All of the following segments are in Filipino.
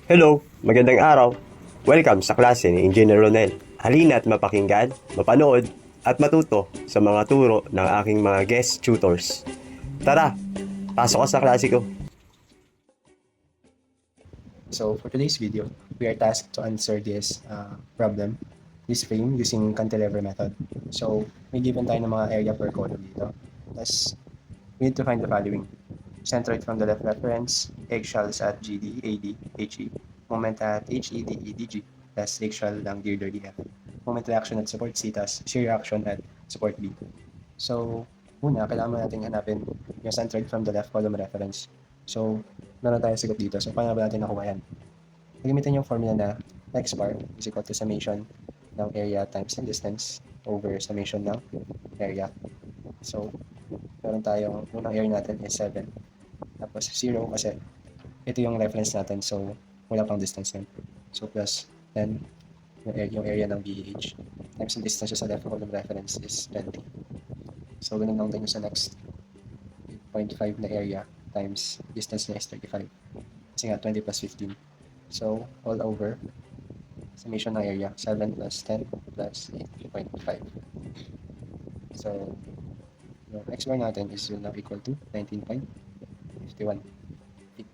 Hello, magandang araw. Welcome sa klase ni Engineer Ronel. Halina at mapakinggan, mapanood, at matuto sa mga turo ng aking mga guest tutors. Tara, pasok ka sa klase ko. So for today's video, we are tasked to answer this problem, this frame using cantilever method. So may given tayo ng mga area per column dito. Tapos we need to find the following. Centroid from the left reference, eggshells at GD, AD, HE, moment at HE, DE, DG, plus eggshell ng girder DF. Moment reaction at support C, tas shear reaction at support B. So, una, kailangan mo natin hanapin yung centroid from the left column reference. So, meron tayong sagot dito. So, paano ba natin nakuha yan? Gamitin yung formula na x bar is equal to summation ng area times the distance over summation ng area. So, meron tayong, unang area natin is 7. Tapos 0 kasi ito yung reference natin. So, wala pang distance yan. So, plus 10 yung area ng BH times yung distance sa left column reference is 20. So, ganun lang din yung sa next 0.5 na area times distance niya is 35. Kasi nga, 20 plus 15. So, all over, summation ng area, 7 plus 10 plus 8.5. So, yung x bar natin is now equal to 19.51 feet.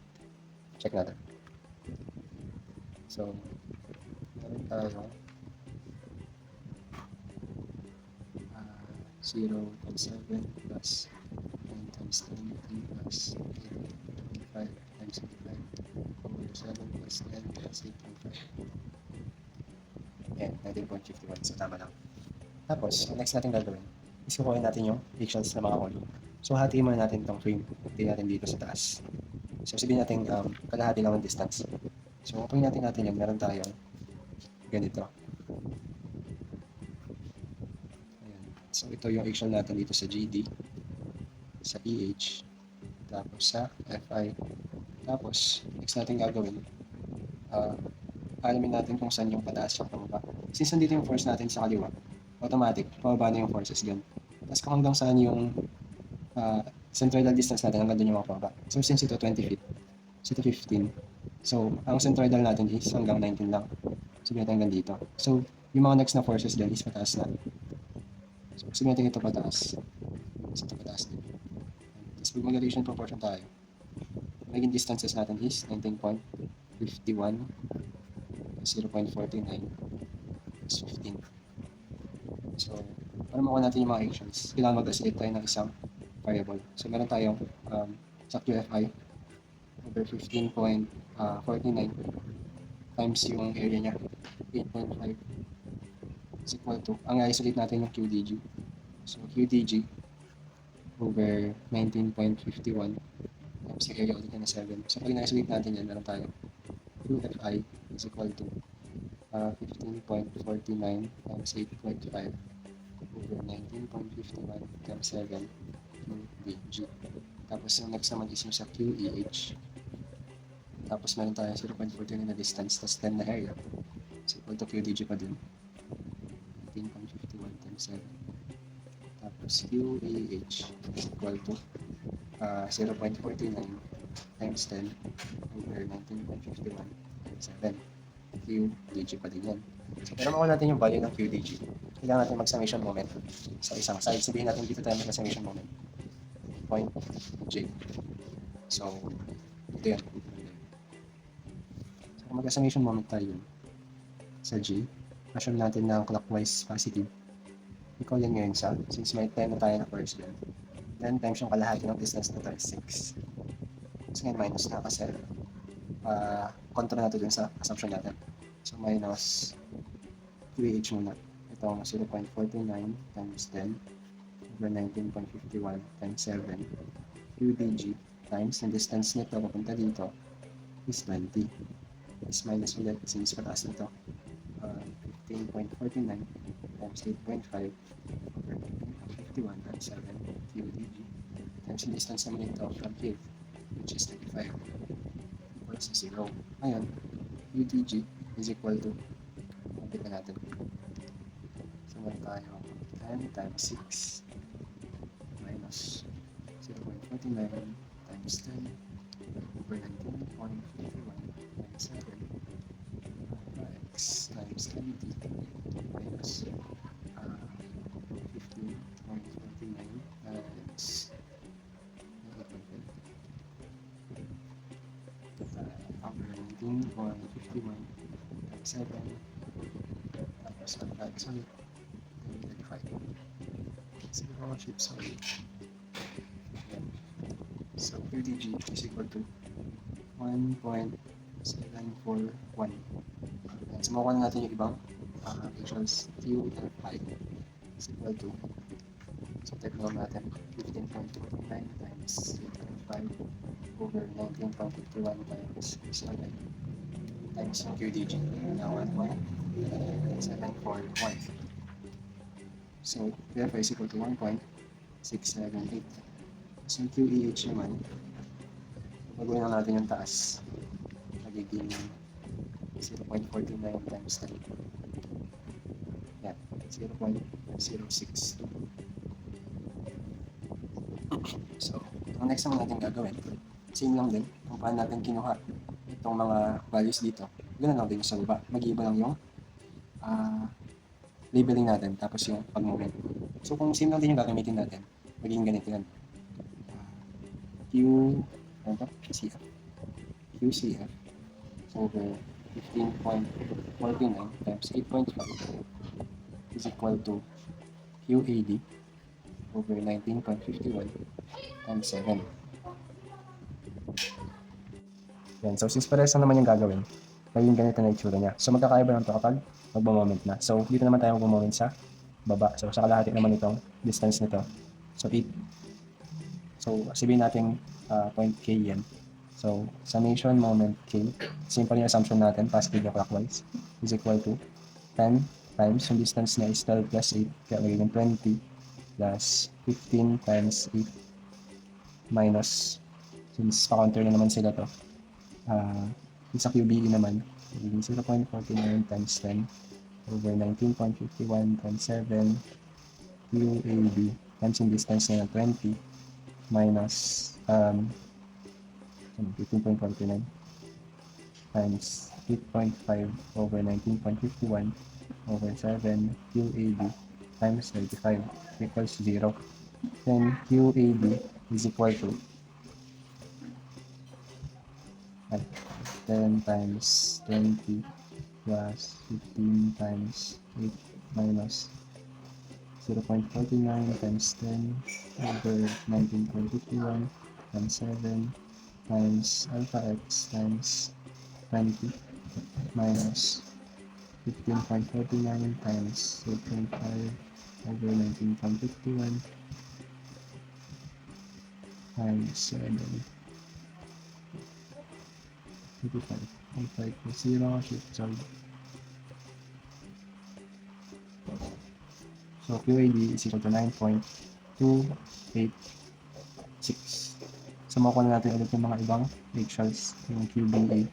Check natin. So, meron tayo 0.7 plus 9 times 20 plus 8.5 times 85 over 7 plus 10 plus 8.5. Ayan, 19.51. So, tama lang. Tapos, ang next natin gagawin is kukuha natin yung eggshells na mga column. So, hatiin muna natin itong frame. Hatiin natin dito sa taas. So, sabihin natin kalahati lang ang distance. So, kung natin yan, meron tayong ganito. Ayan. So, ito yung eggshell natin dito sa GD, sa EH, tapos sa FI. Tapos, next natin gagawin, alamin natin kung saan yung pataas at pababa. Since nandito yung force natin sa kaliwa, automatic, pababa na yung forces dyan. Tapos kung hanggang saan yung centroidal distance natin, hanggang doon yung makapababa. So since ito 20 feet, so ito 15. So ang centroidal natin is hanggang 19 lang. So natin hanggang dito. So yung mga next na forces dyan is pataas na. So sabihin natin ito pataas. So ito pataas din. Tapos pag mag-relation proportion tayo, magiging distances natin is 19.51, 0.49, is 15. So, para makuha natin yung mga actions, kailangan mag-isolate tayo ng isang variable. So, meron tayong sa QFI over 15.49 times yung area niya, 8.5 is equal to, ang isolate natin yung QDG. So, QDG over 19.51 times yung area ulit na 7. So, pag na-isolate natin yan, meron tayong QFI is equal to 15.49 times 8.5 over 19.51 times 7 QDG. Tapos yung next naman is yung sa QEH. Tapos meron tayo 0.49 na distance, tapos 10 na area. So equal to QDG pa din. 19.51 times 7. Tapos QEH is equal to 0.49 times 10 over 19.51 times 7. QDG pa din yan. So, pero makuha natin yung value ng QDG. Kailangan natin mag-summation moment sa isang side. Sabihin natin dito tayo mag-summation moment. Point J. So, ito yan. So, kung mag-summation moment tayo sa J, assume natin na clockwise positive. I-call yan ngayon sa, since may 10 na tayo na first dyan. Then, times yung kalahati ng distance na tayo, 6. So, ngayon minus na kasi control natin dun sa assumption natin. So, minus QH muna. Ito 0.49 times 10 over 19.51 times 7 QDG times yung distance nito papunta dito is 20. Is minus ulit since pataas nito. 15.49 times 8.5 over 19.51 times 7 QDG times yung distance naman ito from here, which is 35. Equals 0. Ngayon, UDG is equal to, update na natin. So, meron tayo 10 times 6 minus 0.49 times 10 over 19.51 times 7 x times 20 minus 15.49 times over 19.51 times 7 tapos ang tags ulit 35 zero ships ulit. So QDG is equal to 1.741. So makuha na natin yung ibang equations. Q and pi is equal to, so type lang natin 15.49 times 8.5 over 19.51 times 7 times yung QDG na 1.741. So therefore is equal to 1.678. So yung QEH naman, gagawin lang natin yung taas. Magiging 0.49 times 10. Yan, 0.062. So, ang next naman natin gagawin, same lang din kung paano natin kinuha itong mga values dito. Ganoon lang din sa baba. Mag-iiba lang yung labeling natin, tapos yung pag-moment. So, kung same lang din yung gagamitin natin, magiging ganito yan. QCF over 15.49 times 8.5 is equal to QAD over 19.51 times 7. Yan. So, since parehas naman yung gagawin, magiging ganito na itsura niya. So, magkakaiba lang ito kapag magmo-moment na. So, dito naman tayo magmo-moment sa baba. So, sa kalahati naman itong distance nito. So, 8. So, sabihin natin point K yan. So, summation moment K, simple yung assumption natin, positive clockwise, is equal to 10 times, yung distance niya is 12 plus 8, kaya magiging 20 plus 15 times 8 minus, since pa-counter na naman sila to, sa QBE naman, magiging 0.49 times 10 over 19.51 times 7 QAB times yung distance niya na 20 minus 15.49 times 8.5 over 19.51 over 7 QAB times 35 equals 0. Then QAB is equal to 10 times 20 plus 15 times 8 minus 0.49 times 10 over 19.51 times 7 times alpha x times 20 minus 15.49 times 8.5 over 19.51 times 7 55 plus 0 shift solve. So QAD is equal to 9.286. So makuha na natin ulit yung mga ibang ratios, yung QBA,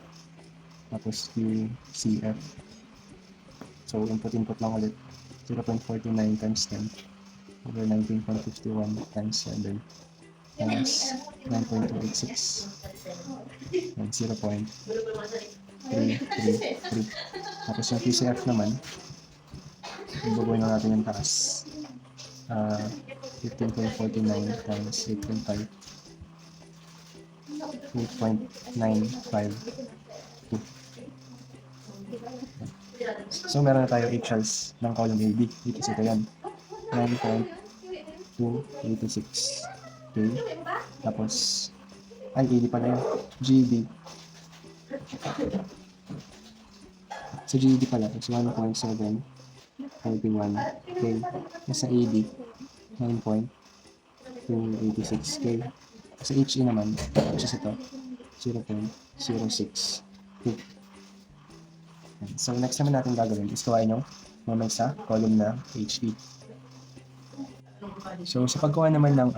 tapos QCF. So input lang ulit, 0.49 times 10 over 19.51 times 7 times 9.286 and 0.333. Tapos yung QCF naman, gagawin na natin yung taas. 15.49 times 8.5 8.952. So meron na tayo HLs ng column AB, which is ito yan, 9.286. Okay, tapos ay AD pala yun, GD. So GD pala is 1.741. Okay, sa AD 9.286. Sa HE naman, which is ito, 0.062. So next naman natin gagawin is kuhain yung moment sa column na HE. So sa pagkuha naman ng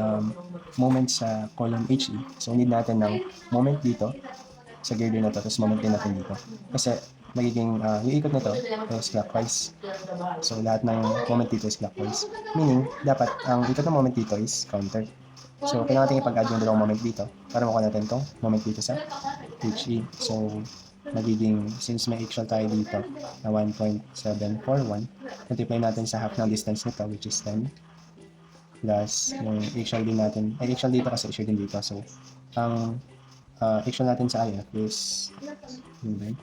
moment sa column HE, so need natin ng moment dito sa girder na to, tapos moment din natin dito. Kasi magiging yung ikot na to is clockwise. So lahat ng moment dito is clockwise. Meaning, dapat ang ikot ng moment dito is counter. So, kailangan natin ipag-add yung dalawang moment dito para makuha natin itong moment dito sa HE. So, magiging, since may actual tayo dito na 1.741, multiply natin sa half ng distance nito, which is 10, plus yung actual din natin, ay actual dito kasi actual din dito. So, ang actual natin sa IF is, IF,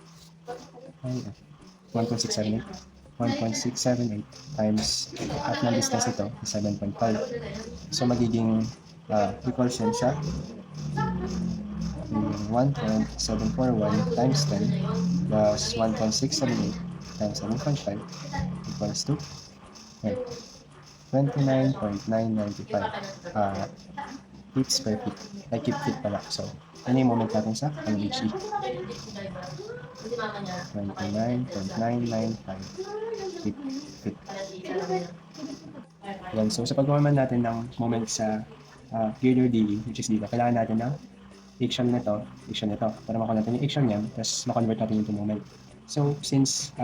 1.678. 1.678 times half ng distance nito is 7.5. So, magiging equals yan sa 1.741 times 10 plus 1.678 times 7.5 equals to 29.995 feet per feet. Ay, keep feet pala. So, ano yung moment natin sa HE? 29.995 feet. Yan. So, sa paggawa natin ng moment sa girder DE, which is dito, kailangan natin ng action nito, para makuha natin yung action niyan, tapos ma-convert natin into moment. So, since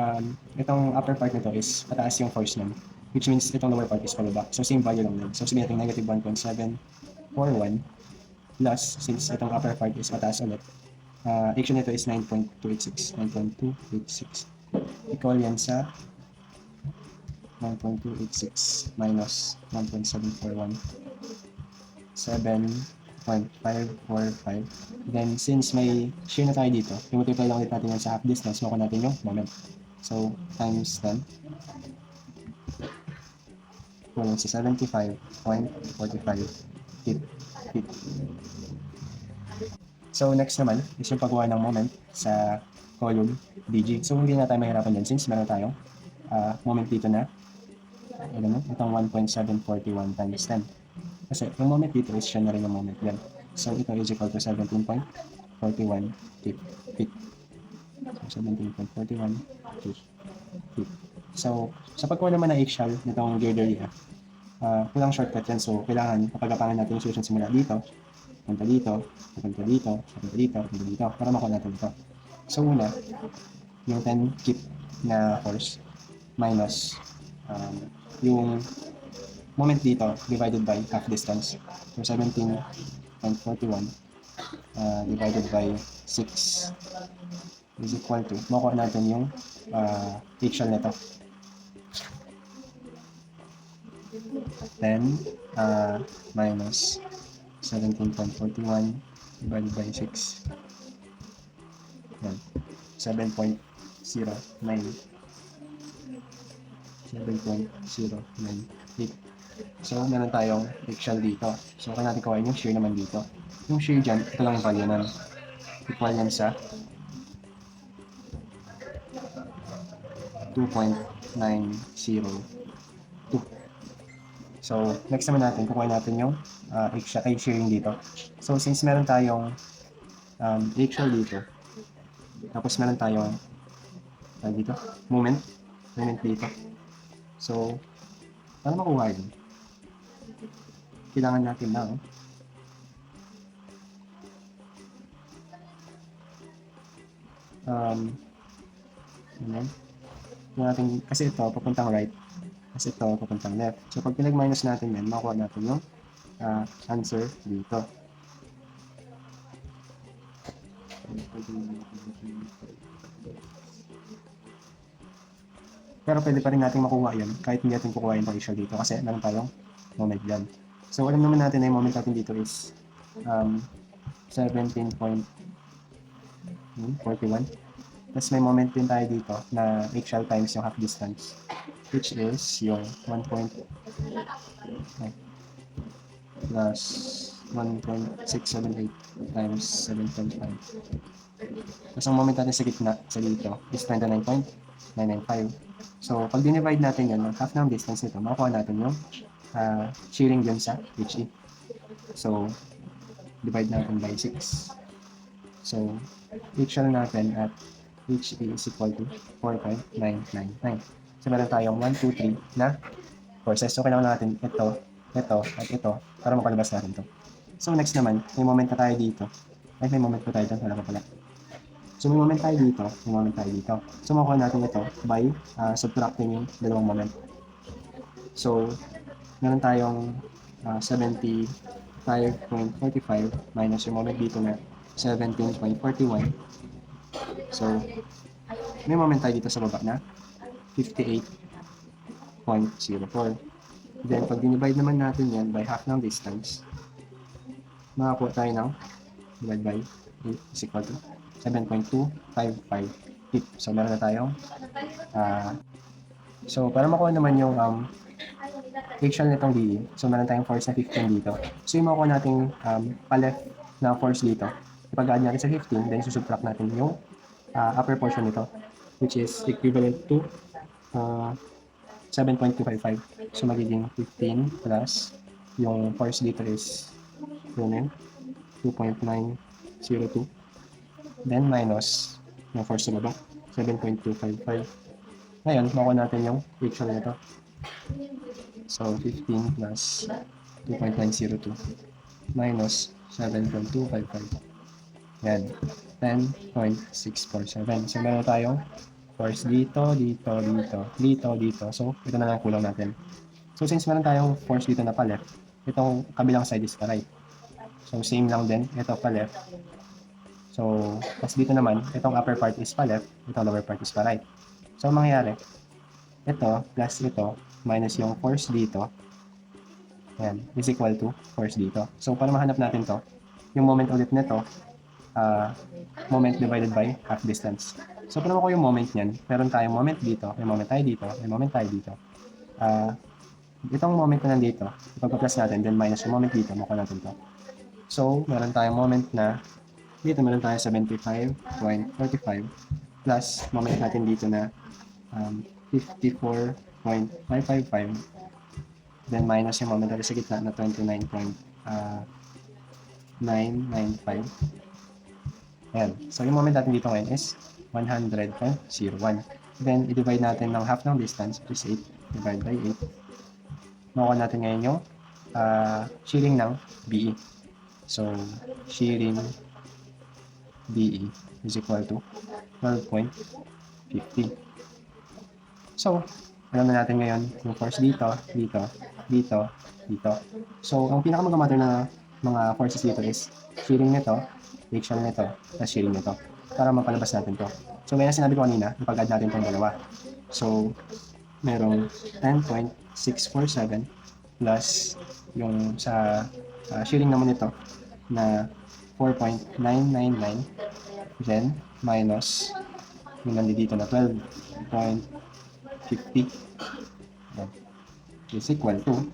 itong upper part nito is pataas yung force nun, which means itong lower part is pababa. So, same value lang din. So, sabihin natin negative 1.741 plus, since itong upper part is pataas ulit, action nito is 9.286. 9.286. Equal yan sa 9.286 minus 1.741. 7.545. Then, since may shear na tayo dito, i-multiply lang ulit natin yan sa half distance, makuha natin yung moment. So, times 10. Kulang sa 75.45 feet. So, next naman is yung paggawa ng moment sa column DG. So, hindi na tayo mahirapan dyan since meron tayong moment dito na itong 1.741 times 10. Kasi yung moment dito is siya na rin yung moment yan. So, ito is equal to 17.41 feet. So, 17.41 feet. So, sa pagkuha naman ng axial nitong girder niya, kulang shortcut yan. So, kailangan kapagapangan natin yung solution simula dito, punta dito, punta dito, punta dito, punta dito, para makuha natin ito. So, una, yung 10 keep na force minus yung moment dito divided by half distance. So, 17.41 divided by 6 is equal to, makuha natin yung axial nito. 10 minus 17.41 divided by 6. Yan. 7.09. 7.098. So, meron tayong axial dito. So, kaya natin kawain yung shear naman dito. Yung shear dyan, ito lang yung value nun. Equal yan sa 2.902. So, next naman natin, kukuha natin yung shearing dito. So, since meron tayong axial dito, tapos meron tayong dito, moment dito. So, para makuha yun, kailangan natin lang natin, kasi ito papuntang right, kasi ito papuntang left. So, pag pinag-minus natin yan, makuha natin yung answer dito. Pero pwede pa rin natin makuha yan kahit hindi natin kukuha yung axial dito kasi meron tayong moment dyan. So, alam naman natin na yung moment natin dito is 17.41. Tapos may moment din tayo dito na axial times yung half distance, which is yung 1. Plus 1.678 times 7.5. Tapos ang moment natin sa gitna, sa dito, is 29.995. So, pag dinivide natin yan, half ng distance nito, makukuha natin yung shearing dyan sa HE. So, divide natin by 6. So, axial natin at HE is equal to 4.999. So, meron tayong 1, 2, 3 na forces. So, kailangan natin ito, at ito, para makalabas natin ito. So, next naman, may moment na tayo dito. Ay, may moment pa tayo dyan. Wala pa pala. So, may moment tayo dito. So, makuha natin ito by subtracting yung dalawang moment. So, meron tayong 70 5.45 minus yung moment dito na 17.41. So, may moment tayo dito sa baba na 58.04. Then, pag dinivide naman natin yan by half ng distance, makakuha tayo ng divide by 8 is equal to 7.255 feet. So, meron na tayong so, para makuha naman yung eggshell nitong BE, so meron tayong force na 15 dito. So, yung makuha nating pa-left na force dito, ipag-add natin sa 15, then susubtract natin yung upper portion nito, which is equivalent to 7.255. So, magiging 15 plus yung force dito is 2.902. Then, minus yung force sa baba, 7.255. Ngayon, makuha natin yung eggshell nito. So, 15 plus 2.902 minus 7.255. Yan. 10.647. So, meron tayong force dito, dito, dito, dito, dito. So, ito na lang kulang natin. So, since meron tayong force dito na pa left, itong kabilang side is pa right. So, same lang din. Ito pa left. So, tas dito naman, itong upper part is pa left, itong lower part is pa right. So, ang mangyayari, ito plus ito minus yung force dito, yan, is equal to force dito. So, para mahanap natin to, yung moment ulit nito, moment divided by half distance. So, para makuha yung moment niyan, meron tayong moment dito, may moment tayo dito, may moment tayo dito. Itong moment na nandito, ipagpa-plus natin, then minus yung moment dito, makuha natin to. So, meron tayong moment na, dito meron tayo 75.45 plus moment natin dito na 54.555, then minus yung moment natin sa gitna na 29.995. Ayan. So, yung moment natin dito ngayon is 100.01. Then, i-divide natin ng half ng distance, which is 8, divide by 8. Makuha natin ngayon yung shearing ng BE. So, shearing BE is equal to 12.50. So, alam na natin ngayon yung force dito, dito, dito, dito. So, ang pinakamagamatter na mga forces dito is shearing nito, eggshell nito, plus shearing nito, para mapalabas natin to. So, may sinabi ko kanina, ipag-add natin itong dalawa. So, merong 10.647 plus yung sa shearing naman nito na 4.999, then minus yung nandito na 12.50 is equal to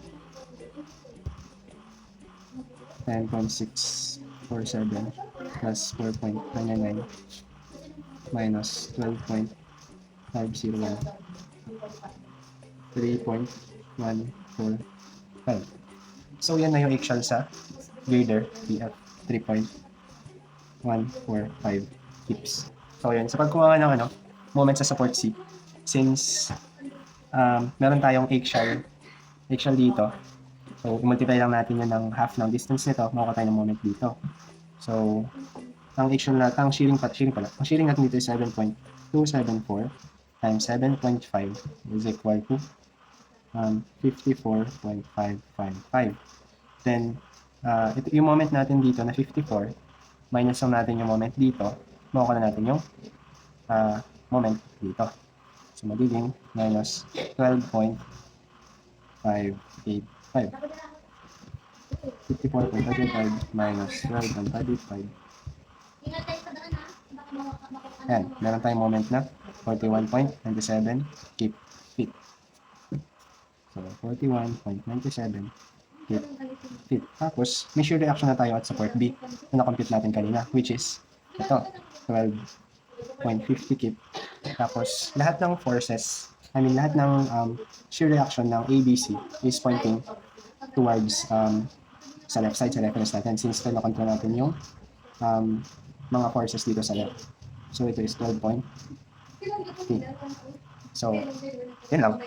10.647 plus 4.999 minus 12.501, 3.145. So, yan na yung eggshell sa girder PF 3.145 kips. So, yan. Sa pagkuha ng moment sa support C, since meron tayong eggshell dito, so, multiply lang natin yun ng half ng distance nito, makuha tayo ng moment dito. So, ang eggshell natin, ang shearing natin dito is 7.274 times 7.5 is equal to 54.555. Then, yung moment natin dito na 54, minus lang natin yung moment dito, makuha na natin yung moment dito. So, magiging minus 12.585. 54.585 minus 12.585. Ayan, meron tayong moment na 41.97 keep fit. So, 41.97 keep fit. Tapos, may shear reaction na tayo at support B na na-compute natin kanina, which is ito, 12.50 keep. Tapos, lahat ng forces, lahat ng shear reaction ng ABC is pointing towards sa left side, sa reference natin, since na-control natin yung mga forces dito sa left. So, ito is 12.50. So, yun lang.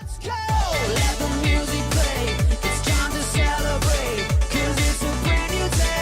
Let's go! Let the music